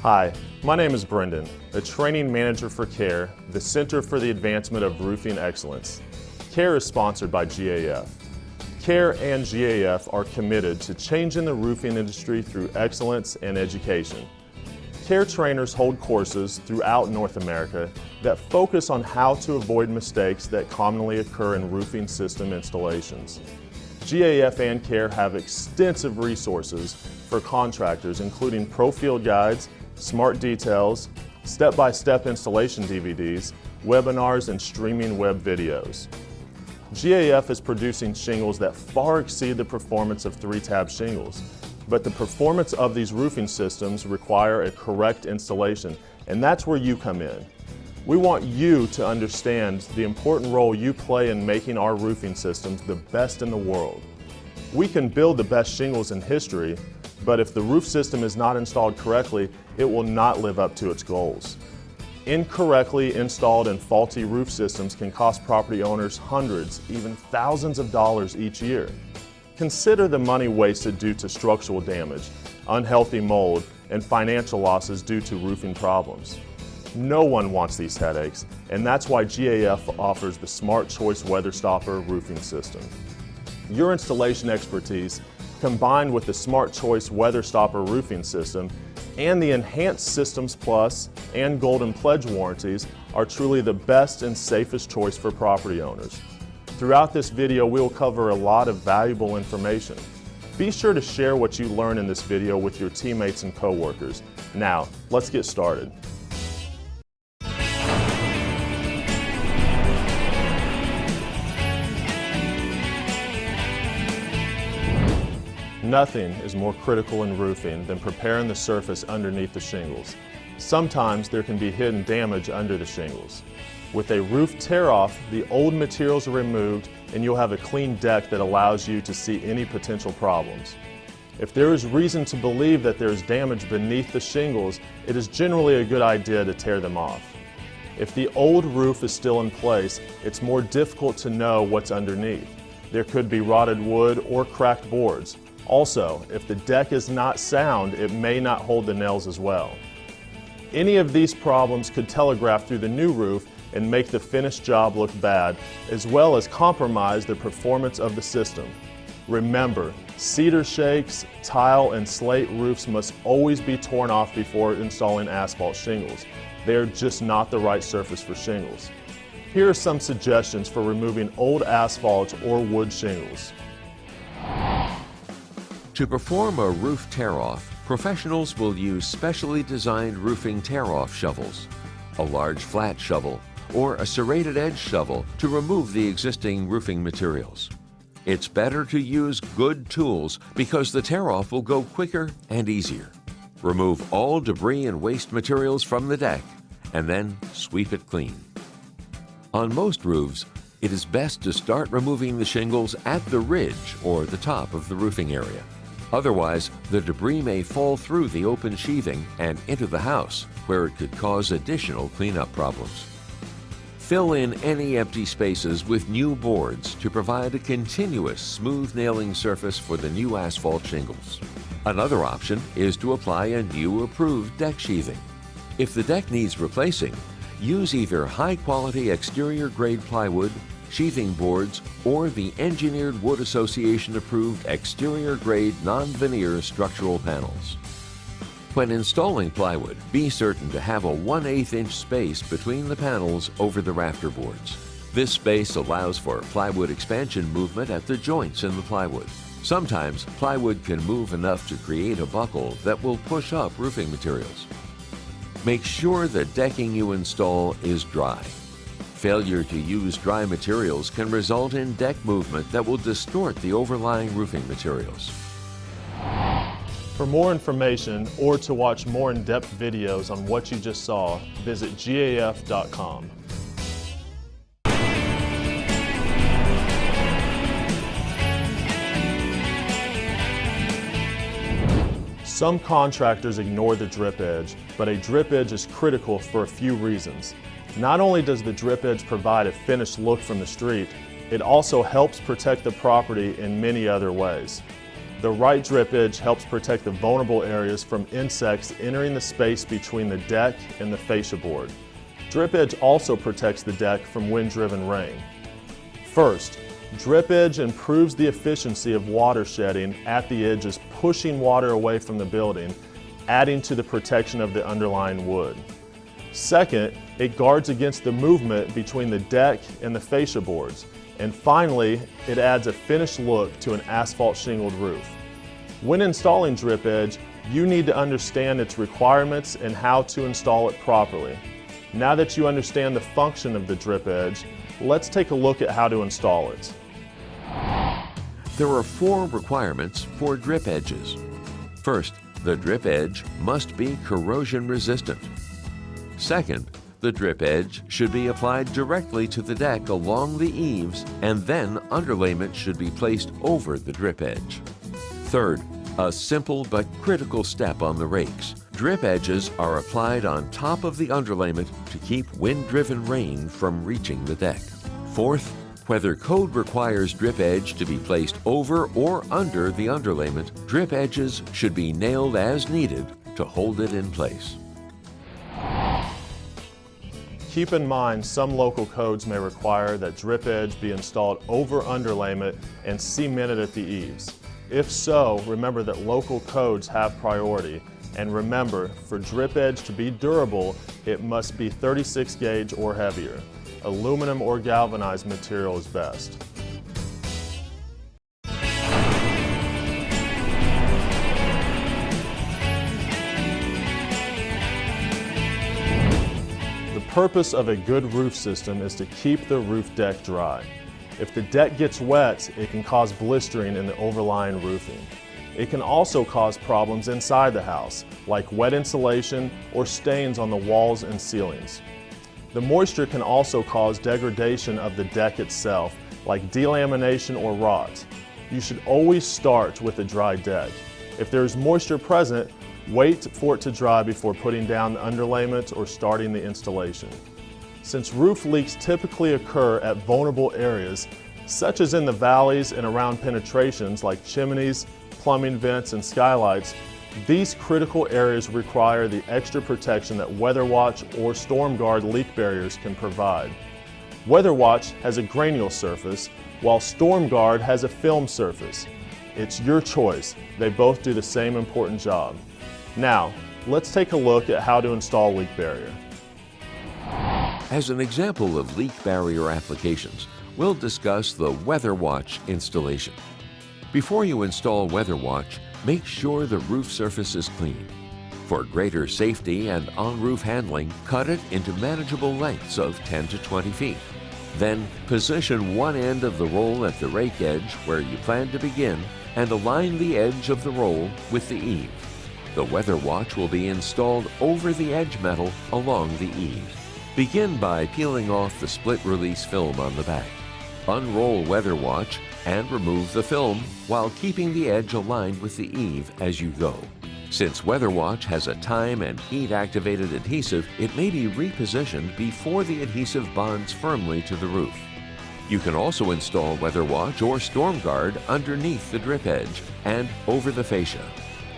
Hi, my name is Brendan, a training manager for CARE, the Center for the Advancement of Roofing Excellence. CARE is sponsored by GAF. CARE and GAF are committed to changing the roofing industry through excellence and education. CARE trainers hold courses throughout North America that focus on how to avoid mistakes that commonly occur in roofing system installations. GAF and CARE have extensive resources for contractors, including pro field guides, smart details, step-by-step installation DVDs, webinars, and streaming web videos. GAF is producing shingles that far exceed the performance of 3-tab shingles, but the performance of these roofing systems require a correct installation, and that's where you come in. We want you to understand the important role you play in making our roofing systems the best in the world. We can build the best shingles in history, but if the roof system is not installed correctly, it will not live up to its goals. Incorrectly installed and faulty roof systems can cost property owners hundreds, even thousands of dollars each year. Consider the money wasted due to structural damage, unhealthy mold, and financial losses due to roofing problems. No one wants these headaches, and that's why GAF offers the Smart Choice Weather Stopper roofing system. Your installation expertise, combined with the Smart Choice Weather Stopper roofing system and the Enhanced Systems Plus and Golden Pledge warranties, are truly the best and safest choice for property owners. Throughout this video, we will cover a lot of valuable information. Be sure to share what you learn in this video with your teammates and coworkers. Now, let's get started. Nothing is more critical in roofing than preparing the surface underneath the shingles. Sometimes there can be hidden damage under the shingles. With a roof tear-off, the old materials are removed and you'll have a clean deck that allows you to see any potential problems. If there is reason to believe that there is damage beneath the shingles, it is generally a good idea to tear them off. If the old roof is still in place, it's more difficult to know what's underneath. There could be rotted wood or cracked boards. Also, if the deck is not sound, it may not hold the nails as well. Any of these problems could telegraph through the new roof and make the finished job look bad, as well as compromise the performance of the system. Remember, cedar shakes, tile, and slate roofs must always be torn off before installing asphalt shingles. They are just not the right surface for shingles. Here are some suggestions for removing old asphalt or wood shingles. To perform a roof tear-off, professionals will use specially designed roofing tear-off shovels, a large flat shovel, or a serrated edge shovel to remove the existing roofing materials. It's better to use good tools because the tear-off will go quicker and easier. Remove all debris and waste materials from the deck and then sweep it clean. On most roofs, it is best to start removing the shingles at the ridge or the top of the roofing area. Otherwise, the debris may fall through the open sheathing and into the house, where it could cause additional cleanup problems. Fill in any empty spaces with new boards to provide a continuous smooth nailing surface for the new asphalt shingles. Another option is to apply a new approved deck sheathing. If the deck needs replacing, use either high-quality exterior-grade plywood, sheathing boards, or the Engineered Wood Association approved exterior grade non-veneer structural panels. When installing plywood, be certain to have a 1/8 inch space between the panels over the rafter boards. This space allows for plywood expansion movement at the joints in the plywood. Sometimes plywood can move enough to create a buckle that will push up roofing materials. Make sure the decking you install is dry. Failure to use dry materials can result in deck movement that will distort the overlying roofing materials. For more information or to watch more in-depth videos on what you just saw, visit gaf.com. Some contractors ignore the drip edge, but a drip edge is critical for a few reasons. Not only does the drip edge provide a finished look from the street, it also helps protect the property in many other ways. The right drip edge helps protect the vulnerable areas from insects entering the space between the deck and the fascia board. Drip edge also protects the deck from wind-driven rain. First, drip edge improves the efficiency of water shedding at the edges, pushing water away from the building, adding to the protection of the underlying wood. Second, it guards against the movement between the deck and the fascia boards. And finally, it adds a finished look to an asphalt shingled roof. When installing drip edge, you need to understand its requirements and how to install it properly. Now that you understand the function of the drip edge, let's take a look at how to install it. There are 4 requirements for drip edges. First, the drip edge must be corrosion resistant. Second, the drip edge should be applied directly to the deck along the eaves, and then underlayment should be placed over the drip edge. Third, a simple but critical step on the rakes. Drip edges are applied on top of the underlayment to keep wind-driven rain from reaching the deck. Fourth, whether code requires drip edge to be placed over or under the underlayment, drip edges should be nailed as needed to hold it in place. Keep in mind, some local codes may require that drip edge be installed over underlayment and cemented at the eaves. If so, remember that local codes have priority. And remember, for drip edge to be durable, it must be 36 gauge or heavier. Aluminum or galvanized material is best. The purpose of a good roof system is to keep the roof deck dry. If the deck gets wet, it can cause blistering in the overlying roofing. It can also cause problems inside the house, like wet insulation or stains on the walls and ceilings. The moisture can also cause degradation of the deck itself, like delamination or rot. You should always start with a dry deck. If there is moisture present, wait for it to dry before putting down the underlayment or starting the installation. Since roof leaks typically occur at vulnerable areas, such as in the valleys and around penetrations like chimneys, plumbing vents, and skylights, these critical areas require the extra protection that WeatherWatch or StormGuard leak barriers can provide. WeatherWatch has a granule surface, while StormGuard has a film surface. It's your choice. They both do the same important job. Now, let's take a look at how to install leak barrier. As an example of leak barrier applications, we'll discuss the WeatherWatch installation. Before you install WeatherWatch, make sure the roof surface is clean. For greater safety and on-roof handling, cut it into manageable lengths of 10 to 20 feet. Then position one end of the roll at the rake edge where you plan to begin and align the edge of the roll with the eave. The WeatherWatch will be installed over the edge metal along the eave. Begin by peeling off the split-release film on the back. Unroll WeatherWatch and remove the film while keeping the edge aligned with the eave as you go. Since WeatherWatch has a time and heat-activated adhesive, it may be repositioned before the adhesive bonds firmly to the roof. You can also install WeatherWatch or StormGuard underneath the drip edge and over the fascia.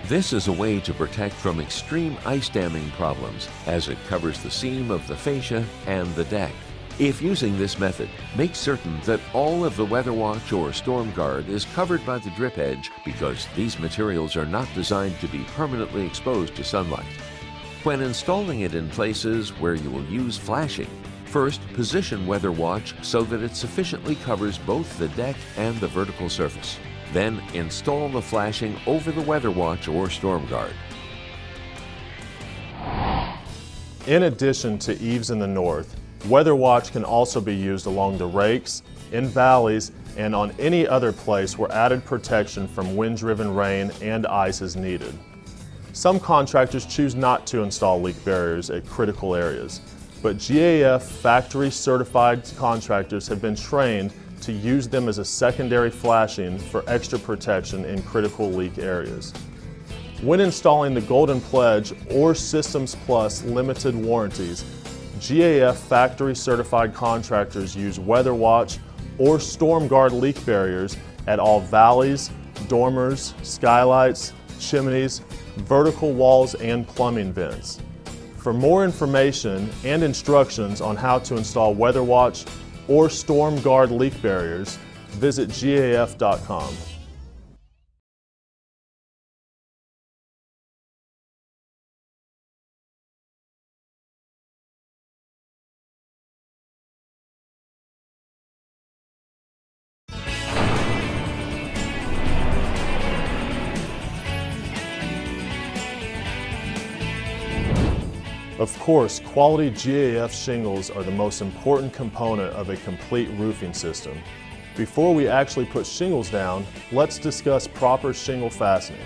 This is a way to protect from extreme ice damming problems as it covers the seam of the fascia and the deck. If using this method, make certain that all of the WeatherWatch or StormGuard is covered by the drip edge because these materials are not designed to be permanently exposed to sunlight. When installing it in places where you will use flashing, first position WeatherWatch so that it sufficiently covers both the deck and the vertical surface. Then install the flashing over the WeatherWatch or StormGuard. In addition to eaves in the north, WeatherWatch can also be used along the rakes, in valleys, and on any other place where added protection from wind-driven rain and ice is needed. Some contractors choose not to install leak barriers at critical areas, but GAF factory-certified contractors have been trained to use them as a secondary flashing for extra protection in critical leak areas. When installing the Golden Pledge or Systems Plus limited warranties, GAF factory-certified contractors use WeatherWatch or StormGuard leak barriers at all valleys, dormers, skylights, chimneys, vertical walls, and plumbing vents. For more information and instructions on how to install Weather Watch or Storm Guard leak barriers, visit GAF.com. Of course, quality GAF shingles are the most important component of a complete roofing system. Before we actually put shingles down, let's discuss proper shingle fastening.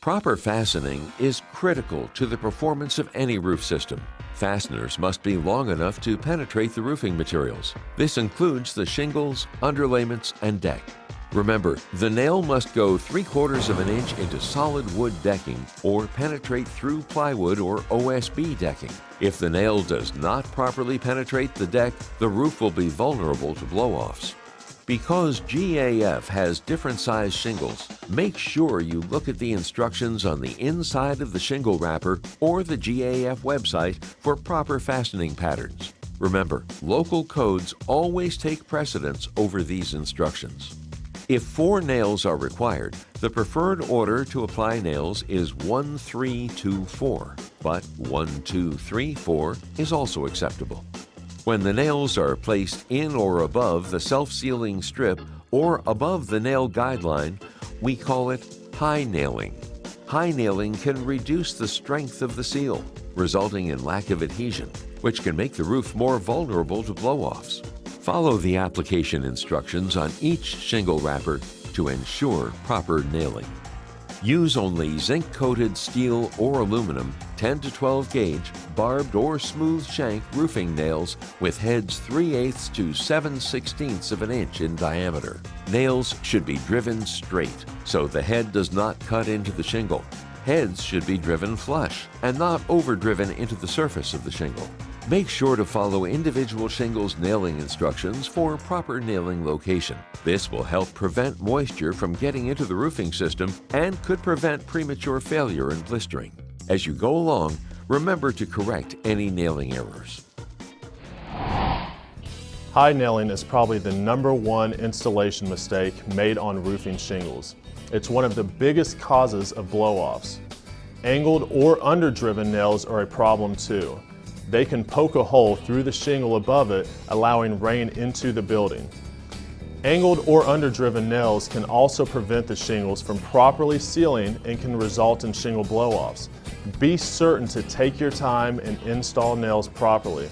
Proper fastening is critical to the performance of any roof system. Fasteners must be long enough to penetrate the roofing materials. This includes the shingles, underlayments, and deck. Remember, the nail must go 3/4 of an inch into solid wood decking or penetrate through plywood or OSB decking. If the nail does not properly penetrate the deck, the roof will be vulnerable to blow-offs. Because GAF has different size shingles, make sure you look at the instructions on the inside of the shingle wrapper or the GAF website for proper fastening patterns. Remember, local codes always take precedence over these instructions. If 4 nails are required, the preferred order to apply nails is 1, 3, 2, 4, but 1, 2, 3, 4 is also acceptable. When the nails are placed in or above the self-sealing strip or above the nail guideline, we call it high nailing. High nailing can reduce the strength of the seal, resulting in lack of adhesion, which can make the roof more vulnerable to blow-offs. Follow the application instructions on each shingle wrapper to ensure proper nailing. Use only zinc-coated steel or aluminum 10 to 12 gauge, barbed or smooth shank roofing nails with heads 3/8 to 7/16 of an inch in diameter. Nails should be driven straight, so the head does not cut into the shingle. Heads should be driven flush and not overdriven into the surface of the shingle. Make sure to follow individual shingles nailing instructions for proper nailing location. This will help prevent moisture from getting into the roofing system and could prevent premature failure and blistering. As you go along, remember to correct any nailing errors. High nailing is probably the #1 installation mistake made on roofing shingles. It's one of the biggest causes of blow-offs. Angled or underdriven nails are a problem too. They can poke a hole through the shingle above it, allowing rain into the building. Angled or underdriven nails can also prevent the shingles from properly sealing and can result in shingle blow-offs. Be certain to take your time and install nails properly.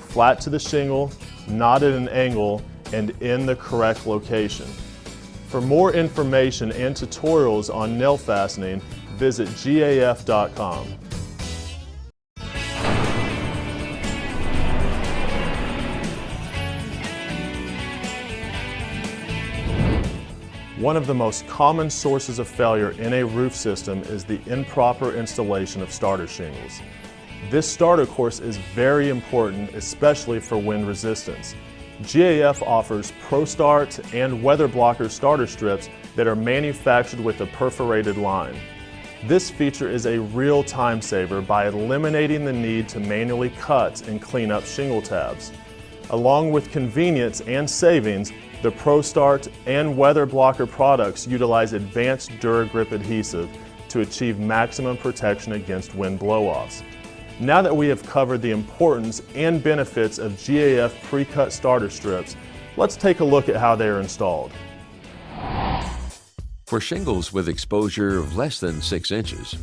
Flat to the shingle, not at an angle, and in the correct location. For more information and tutorials on nail fastening, visit GAF.com. One of the most common sources of failure in a roof system is the improper installation of starter shingles. This starter course is very important, especially for wind resistance. GAF offers ProStart and Weather Blocker starter strips that are manufactured with a perforated line. This feature is a real time saver by eliminating the need to manually cut and clean up shingle tabs. Along with convenience and savings, the ProStart and Weather Blocker products utilize advanced DuraGrip adhesive to achieve maximum protection against wind blow-offs. Now that we have covered the importance and benefits of GAF pre-cut starter strips, let's take a look at how they are installed. For shingles with exposure of less than 6 inches,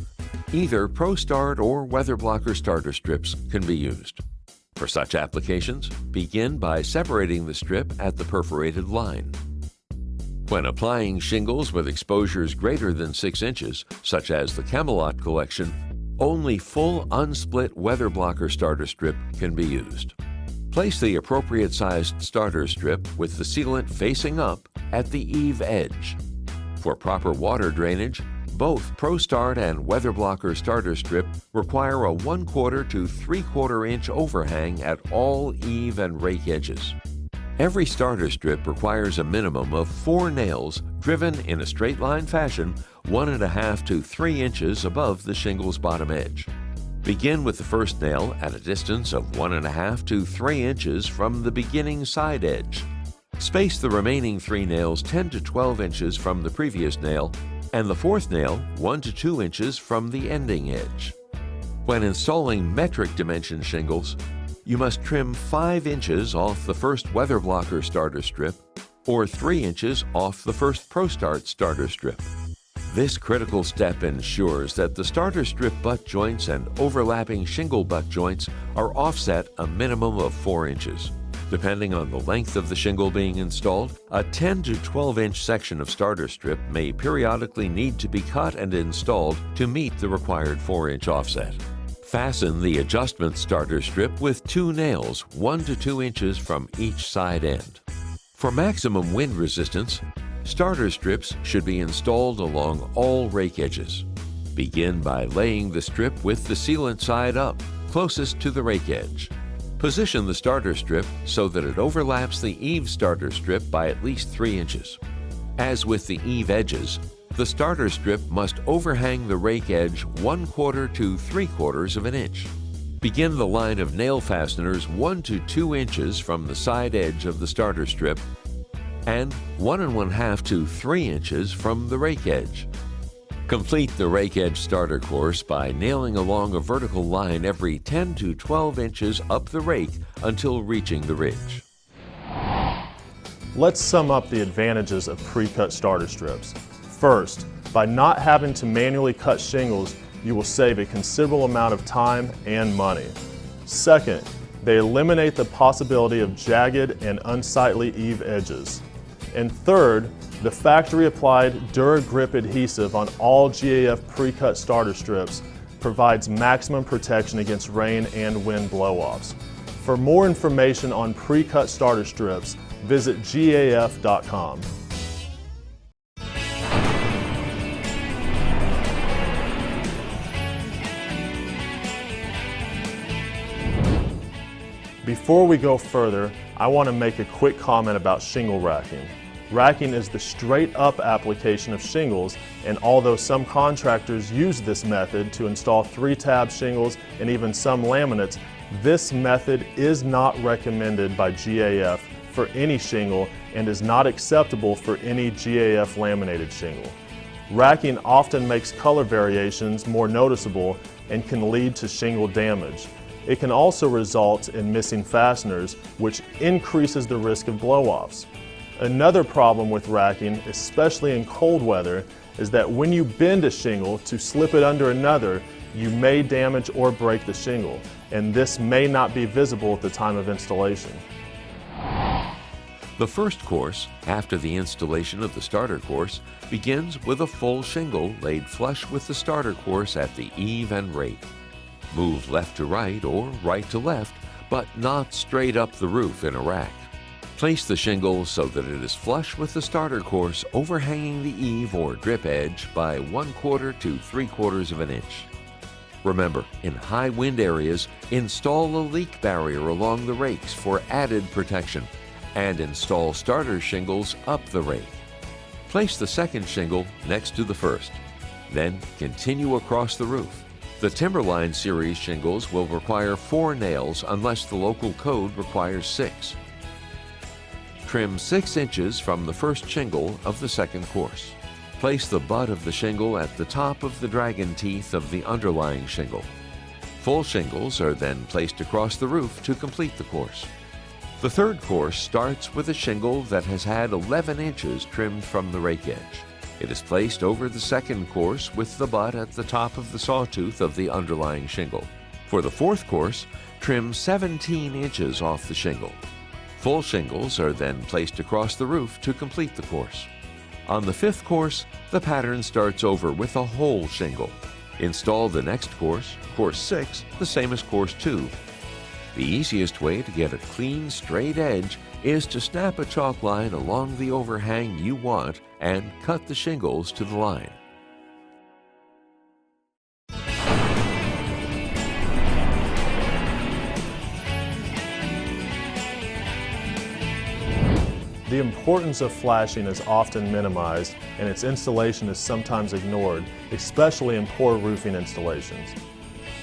either ProStart or Weather Blocker starter strips can be used. For such applications, begin by separating the strip at the perforated line. When applying shingles with exposures greater than 6 inches, such as the Camelot collection, only full unsplit Weather Blocker starter strip can be used. Place the appropriate sized starter strip with the sealant facing up at the eave edge. For proper water drainage, both ProStart and Weather Blocker starter strip require a 1/4 to 3/4 inch overhang at all eave and rake edges. Every starter strip requires a minimum of 4 nails driven in a straight line fashion 1.5 to 3 inches above the shingle's bottom edge. Begin with the first nail at a distance of 1.5 to 3 inches from the beginning side edge. Space the remaining 3 nails 10 to 12 inches from the previous nail, and the fourth nail 1 to 2 inches from the ending edge. When installing metric dimension shingles, you must trim 5 inches off the first weather blocker starter strip or 3 inches off the first ProStart starter strip. This critical step ensures that the starter strip butt joints and overlapping shingle butt joints are offset a minimum of 4 inches. Depending on the length of the shingle being installed, a 10 to 12 inch section of starter strip may periodically need to be cut and installed to meet the required 4-inch offset. Fasten the adjustment starter strip with 2 nails 1 to 2 inches from each side end. For maximum wind resistance, starter strips should be installed along all rake edges. Begin by laying the strip with the sealant side up, closest to the rake edge. Position the starter strip so that it overlaps the eave starter strip by at least 3 inches. As with the eave edges, the starter strip must overhang the rake edge 1/4 to 3/4 of an inch. Begin the line of nail fasteners 1 to 2 inches from the side edge of the starter strip and 1.5 to 3 inches from the rake edge. Complete the rake edge starter course by nailing along a vertical line every 10 to 12 inches up the rake until reaching the ridge. Let's sum up the advantages of pre-cut starter strips. First, by not having to manually cut shingles, you will save a considerable amount of time and money. Second, they eliminate the possibility of jagged and unsightly eave edges. And third, the factory-applied DuraGrip adhesive on all GAF pre-cut starter strips provides maximum protection against rain and wind blow-offs. For more information on pre-cut starter strips, visit GAF.com. Before we go further, I want to make a quick comment about shingle racking. Racking is the straight-up application of shingles, and although some contractors use this method to install 3-tab shingles and even some laminates, this method is not recommended by GAF for any shingle and is not acceptable for any GAF laminated shingle. Racking often makes color variations more noticeable and can lead to shingle damage. It can also result in missing fasteners, which increases the risk of blow-offs. Another problem with racking, especially in cold weather, is that when you bend a shingle to slip it under another, you may damage or break the shingle, and this may not be visible at the time of installation. The first course, after the installation of the starter course, begins with a full shingle laid flush with the starter course at the eave and rake. Move left to right or right to left, but not straight up the roof in a rack. Place the shingle so that it is flush with the starter course overhanging the eave or drip edge by 1/4 to 3/4 of an inch. Remember, in high wind areas, install a leak barrier along the rakes for added protection and install starter shingles up the rake. Place the second shingle next to the first. Then continue across the roof. The Timberline series shingles will require 4 nails unless the local code requires 6. Trim 6 inches from the first shingle of the second course. Place the butt of the shingle at the top of the dragon teeth of the underlying shingle. Full shingles are then placed across the roof to complete the course. The third course starts with a shingle that has had 11 inches trimmed from the rake edge. It is placed over the second course with the butt at the top of the sawtooth of the underlying shingle. For the fourth course, trim 17 inches off the shingle. Full shingles are then placed across the roof to complete the course. On the fifth course, the pattern starts over with a whole shingle. Install the next course, course 6, the same as course 2. The easiest way to get a clean, straight edge is to snap a chalk line along the overhang you want and cut the shingles to the line. The importance of flashing is often minimized and its installation is sometimes ignored, especially in poor roofing installations.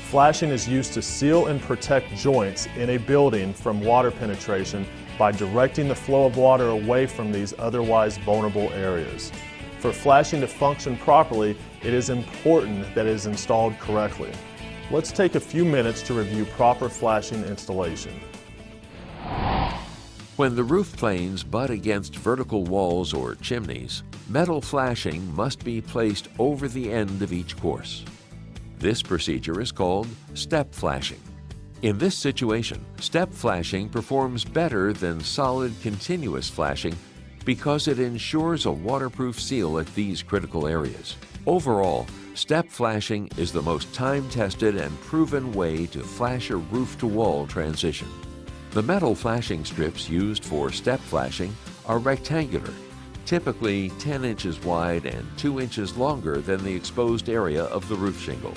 Flashing is used to seal and protect joints in a building from water penetration by directing the flow of water away from these otherwise vulnerable areas. For flashing to function properly, it is important that it is installed correctly. Let's take a few minutes to review proper flashing installation. When the roof planes butt against vertical walls or chimneys, metal flashing must be placed over the end of each course. This procedure is called step flashing. In this situation, step flashing performs better than solid continuous flashing because it ensures a waterproof seal at these critical areas. Overall, step flashing is the most time-tested and proven way to flash a roof-to-wall transition. The metal flashing strips used for step flashing are rectangular, typically 10 inches wide and 2 inches longer than the exposed area of the roof shingle.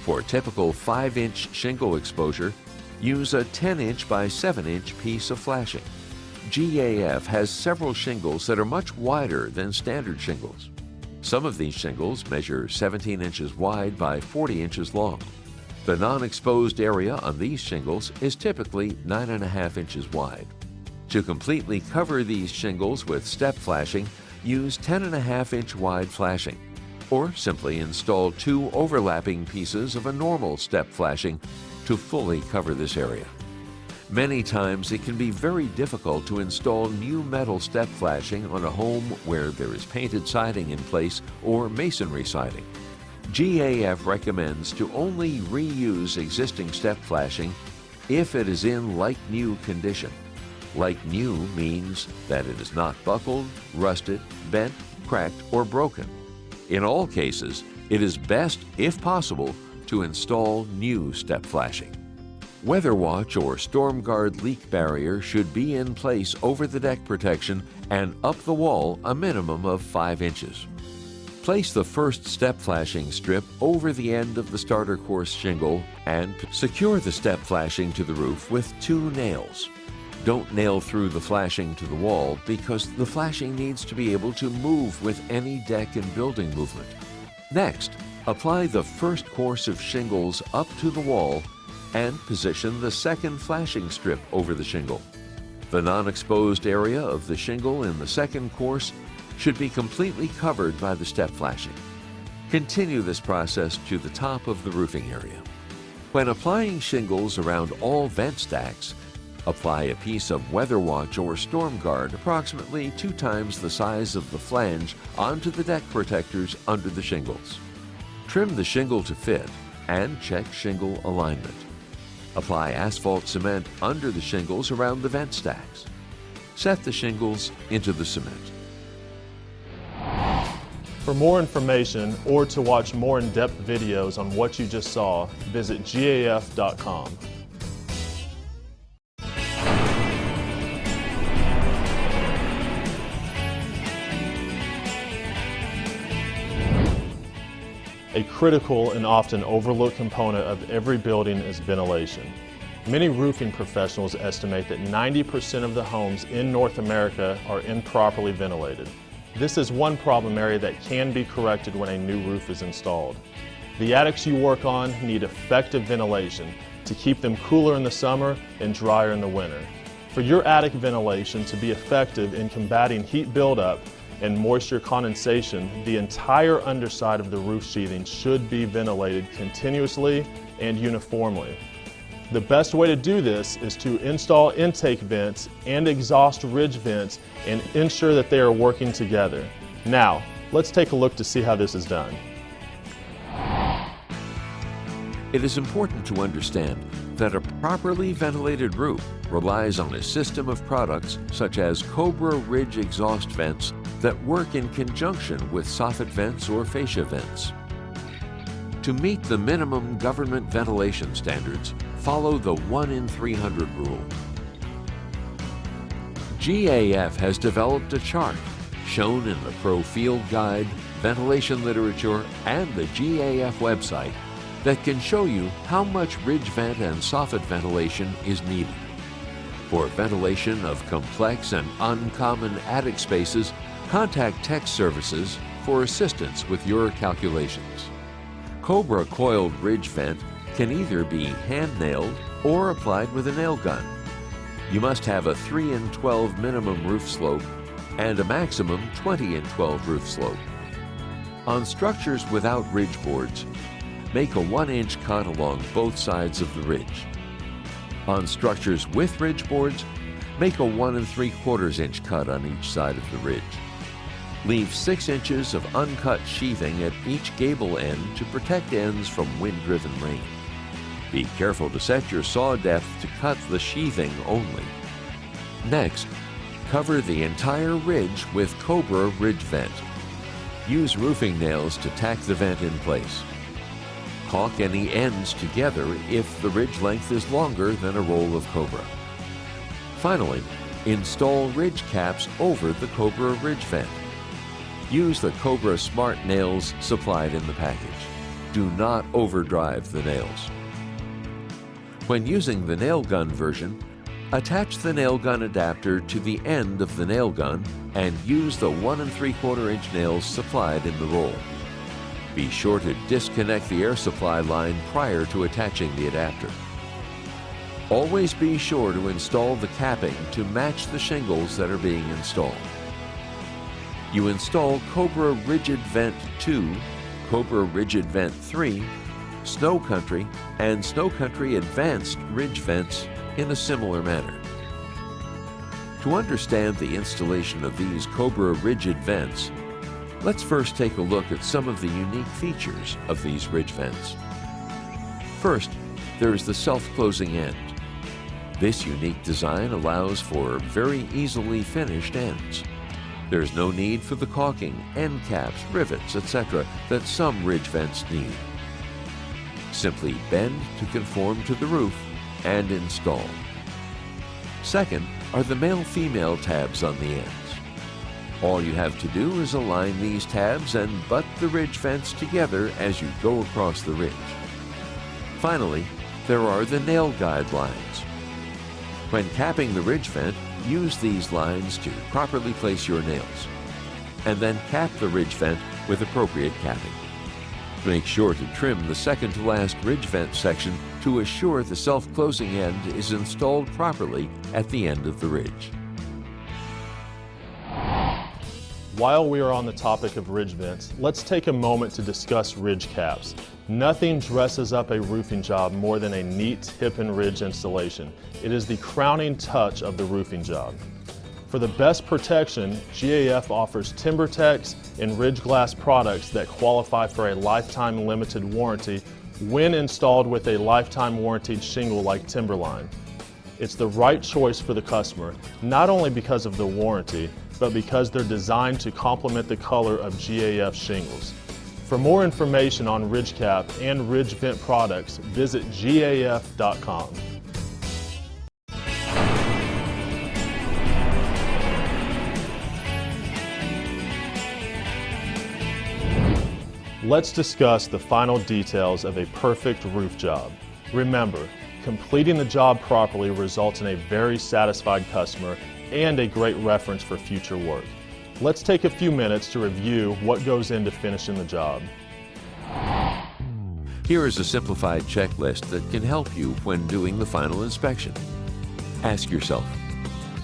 For typical 5-inch shingle exposure, use a 10-inch by 7-inch piece of flashing. GAF has several shingles that are much wider than standard shingles. Some of these shingles measure 17 inches wide by 40 inches long. The non-exposed area on these shingles is typically 9.5 inches wide. To completely cover these shingles with step flashing, use 10.5-inch wide flashing, or simply install 2 overlapping pieces of a normal step flashing to fully cover this area. Many times it can be very difficult to install new metal step flashing on a home where there is painted siding in place or masonry siding. GAF recommends to only reuse existing step flashing if it is in like-new condition. Like new means that it is not buckled, rusted, bent, cracked, or broken. In all cases, it is best, if possible, to install new step flashing. Weather watch or storm guard leak barrier should be in place over the deck protection and up the wall a minimum of 5 inches. Place the first step flashing strip over the end of the starter course shingle and secure the step flashing to the roof with 2 nails. Don't nail through the flashing to the wall because the flashing needs to be able to move with any deck and building movement. Next, apply the first course of shingles up to the wall and position the second flashing strip over the shingle. The non-exposed area of the shingle in the second course should be completely covered by the step flashing. Continue this process to the top of the roofing area. When applying shingles around all vent stacks, apply a piece of weather watch or storm guard approximately 2 times the size of the flange onto the deck protectors under the shingles. Trim the shingle to fit and check shingle alignment. Apply asphalt cement under the shingles around the vent stacks. Set the shingles into the cement. For more information or to watch more in-depth videos on what you just saw, visit gaf.com. A critical and often overlooked component of every building is ventilation. Many roofing professionals estimate that 90% of the homes in North America are improperly ventilated. This is one problem area that can be corrected when a new roof is installed. The attics you work on need effective ventilation to keep them cooler in the summer and drier in the winter. For your attic ventilation to be effective in combating heat buildup and moisture condensation, the entire underside of the roof sheathing should be ventilated continuously and uniformly. The best way to do this is to install intake vents and exhaust ridge vents and ensure that they are working together. Now, let's take a look to see how this is done. It is important to understand that a properly ventilated roof relies on a system of products such as Cobra Ridge exhaust vents that work in conjunction with soffit vents or fascia vents. To meet the minimum government ventilation standards, follow the 1 in 300 rule. GAF has developed a chart shown in the Pro Field Guide, ventilation literature, and the GAF website that can show you how much ridge vent and soffit ventilation is needed. For ventilation of complex and uncommon attic spaces, contact Tech Services for assistance with your calculations. Cobra coiled ridge vent can either be hand-nailed or applied with a nail gun. You must have a 3 in 12 minimum roof slope and a maximum 20 in 12 roof slope. On structures without ridge boards, make a 1-inch cut along both sides of the ridge. On structures with ridge boards, make a 1 3/4 inch cut on each side of the ridge. Leave 6 inches of uncut sheathing at each gable end to protect ends from wind-driven rain. Be careful to set your saw depth to cut the sheathing only. Next, cover the entire ridge with Cobra ridge vent. Use roofing nails to tack the vent in place. Caulk any ends together if the ridge length is longer than a roll of Cobra. Finally, install ridge caps over the Cobra ridge vent. Use the Cobra Smart nails supplied in the package. Do not overdrive the nails. When using the nail gun version, attach the nail gun adapter to the end of the nail gun and use the 1 3/4 inch nails supplied in the roll. Be sure to disconnect the air supply line prior to attaching the adapter. Always be sure to install the capping to match the shingles that are being installed. You install Cobra Rigid Vent 2, Cobra Rigid Vent 3, Snow Country, and Snow Country Advanced Ridge Vents in a similar manner. To understand the installation of these Cobra Rigid Vents, let's first take a look at some of the unique features of these ridge vents. First, there is the self-closing end. This unique design allows for very easily finished ends. There's no need for the caulking, end caps, rivets, etc. that some ridge vents need. Simply bend to conform to the roof and install. Second are the male-female tabs on the ends. All you have to do is align these tabs and butt the ridge vents together as you go across the ridge. Finally, there are the nail guide lines. When capping the ridge vent, use these lines to properly place your nails, and then cap the ridge vent with appropriate capping. Make sure to trim the second to last ridge vent section to assure the self-closing end is installed properly at the end of the ridge. While we are on the topic of ridge vents, let's take a moment to discuss ridge caps. Nothing dresses up a roofing job more than a neat hip and ridge installation. It is the crowning touch of the roofing job. For the best protection, GAF offers TimberTex and Ridge Glass products that qualify for a lifetime limited warranty when installed with a lifetime warranted shingle like Timberline. It's the right choice for the customer, not only because of the warranty, but because they're designed to complement the color of GAF shingles. For more information on ridge cap and ridge vent products, visit gaf.com. Let's discuss the final details of a perfect roof job. Remember, completing the job properly results in a very satisfied customer and a great reference for future work. Let's take a few minutes to review what goes into finishing the job. Here is a simplified checklist that can help you when doing the final inspection. Ask yourself,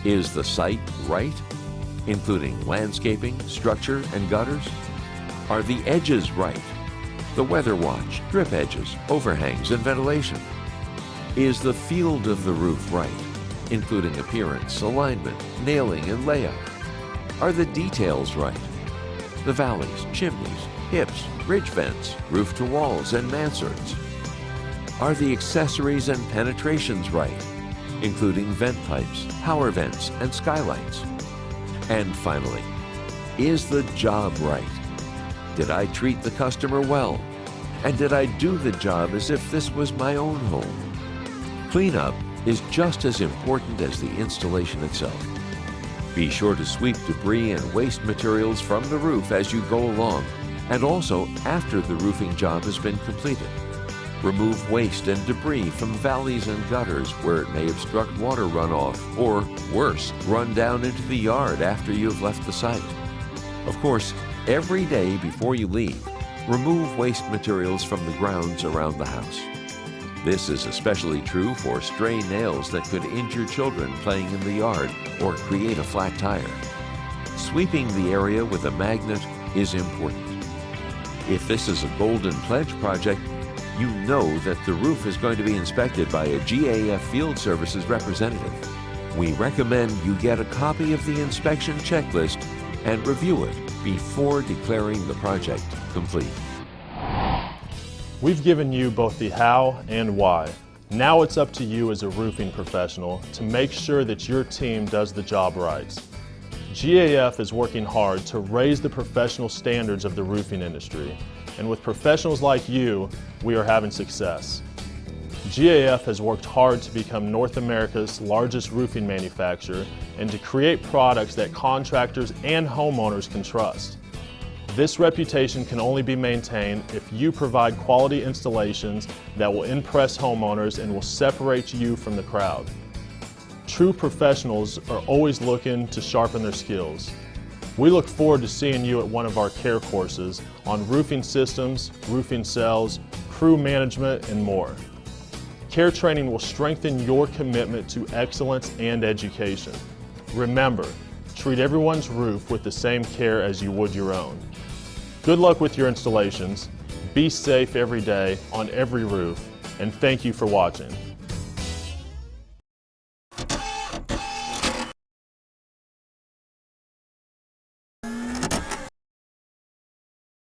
is the site right, including landscaping, structure, and gutters? Are the edges right? The weather watch, drip edges, overhangs, and ventilation? Is the field of the roof right, including appearance, alignment, nailing, and layout? Are the details right? The valleys, chimneys, hips, ridge vents, roof to walls, and mansards? Are the accessories and penetrations right, including vent pipes, power vents, and skylights? And finally, is the job right? Did I treat the customer well? And did I do the job as if this was my own home? Cleanup is just as important as the installation itself. Be sure to sweep debris and waste materials from the roof as you go along, and also after the roofing job has been completed. Remove waste and debris from valleys and gutters where it may obstruct water runoff, or worse, run down into the yard after you have left the site. Of course, every day before you leave, remove waste materials from the grounds around the house. This is especially true for stray nails that could injure children playing in the yard or create a flat tire. Sweeping the area with a magnet is important. If this is a Golden Pledge project, you know that the roof is going to be inspected by a GAF Field Services representative. We recommend you get a copy of the inspection checklist and review it before declaring the project complete. We've given you both the how and why. Now it's up to you as a roofing professional to make sure that your team does the job right. GAF is working hard to raise the professional standards of the roofing industry, and with professionals like you, we are having success. GAF has worked hard to become North America's largest roofing manufacturer and to create products that contractors and homeowners can trust. This reputation can only be maintained if you provide quality installations that will impress homeowners and will separate you from the crowd. True professionals are always looking to sharpen their skills. We look forward to seeing you at one of our CARE courses on roofing systems, roofing cells, crew management, and more. CARE training will strengthen your commitment to excellence and education. Remember, treat everyone's roof with the same care as you would your own. Good luck with your installations, be safe every day on every roof, and thank you for watching.